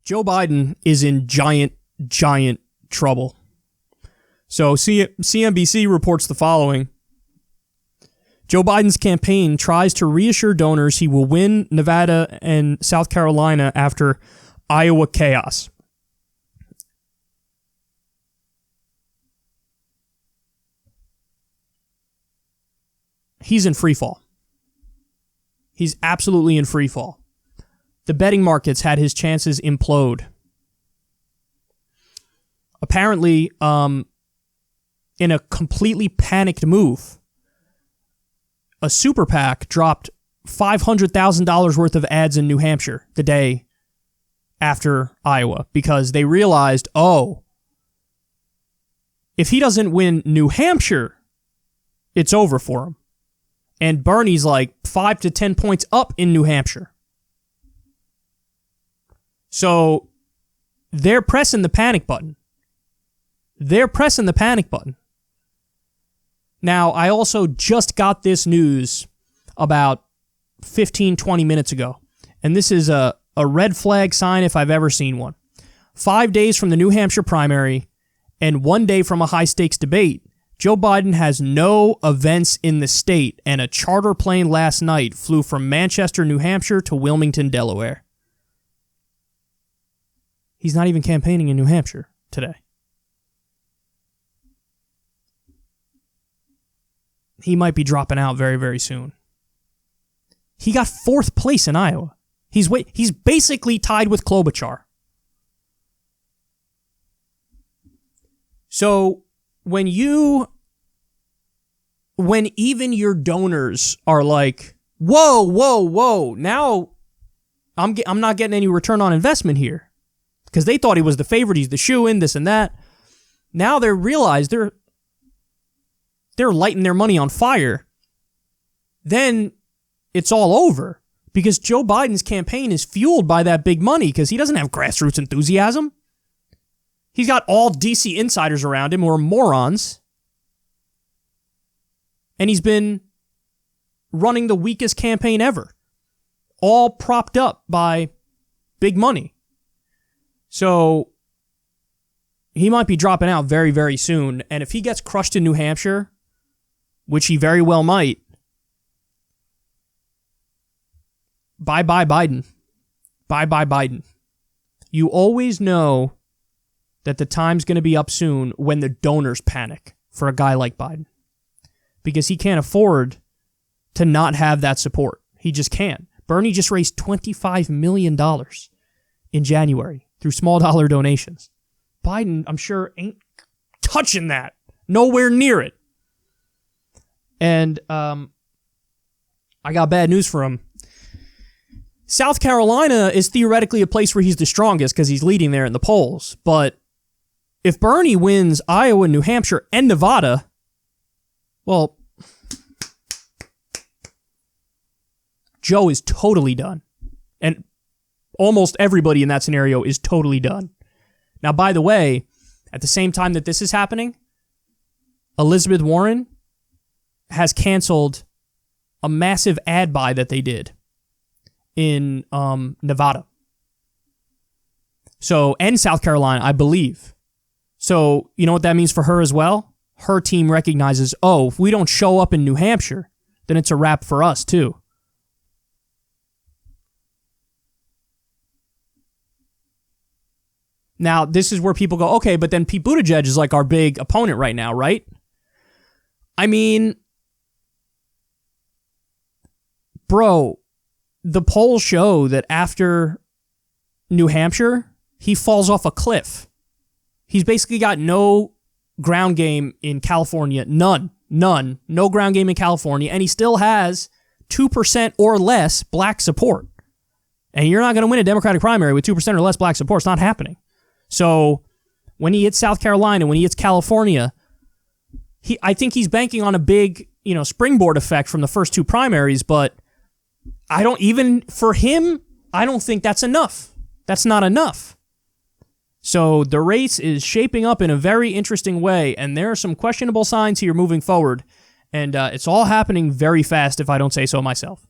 Joe Biden is in giant trouble. So CNBC reports the following. Joe Biden's campaign tries to reassure donors he will win Nevada and South Carolina after Iowa chaos. He's in free fall. He's absolutely in free fall. The betting markets had his chances implode. Apparently, in a completely panicked move, a super PAC dropped $500,000 worth of ads in New Hampshire the day after Iowa because they realized, if he doesn't win New Hampshire, it's over for him. And Bernie's like 5 to 10 points up in New Hampshire. So they're pressing the panic button. Now, I also just got this news about 15, 20 minutes ago. And this is a red flag sign if I've ever seen one. 5 days from the New Hampshire primary and 1 day from a high-stakes debate, Joe Biden has no events in the state, and a charter plane last night flew from Manchester, New Hampshire to Wilmington, Delaware. He's not even campaigning in New Hampshire today. He might be dropping out very, very soon. He got 4th place in Iowa. He's basically tied with Klobuchar. So when even your donors are like, whoa, now I'm not getting any return on investment here. Because they thought he was the favorite, he's the shoo-in, this and that. Now they realize they're lighting their money on fire. Then it's all over. Because Joe Biden's campaign is fueled by that big money because he doesn't have grassroots enthusiasm. He's got all DC insiders around him who are morons. And he's been running the weakest campaign ever. All propped up by big money. So he might be dropping out very, very soon. And if he gets crushed in New Hampshire, which he very well might, bye-bye Biden. Bye-bye Biden. You always know that the time's going to be up soon when the donors panic for a guy like Biden. Because he can't afford to not have that support. He just can't. Bernie just raised $25 million in January through small dollar donations. Biden, I'm sure, ain't touching that. Nowhere near it. And I got bad news for him. South Carolina is theoretically a place where he's the strongest because he's leading there in the polls. But if Bernie wins Iowa, New Hampshire, and Nevada, well, Joe is totally done. And almost everybody in that scenario is totally done. Now, by the way, at the same time that this is happening, Elizabeth Warren has canceled a massive ad buy that they did in Nevada. So, and South Carolina, I believe. So, you know what that means for her as well? Her team recognizes, if we don't show up in New Hampshire, then it's a wrap for us too. Now, this is where people go, okay, but then Pete Buttigieg is like our big opponent right now, right? I mean, bro, the polls show that after New Hampshire, he falls off a cliff. He's basically got no ground game in California. None. No ground game in California. And he still has 2% or less black support. And you're not going to win a Democratic primary with 2% or less black support. It's not happening. So when he hits South Carolina, when he hits California, I think he's banking on a big, springboard effect from the first two primaries, but for him, I don't think that's enough. That's not enough. So the race is shaping up in a very interesting way, and there are some questionable signs here moving forward, and it's all happening very fast if I don't say so myself.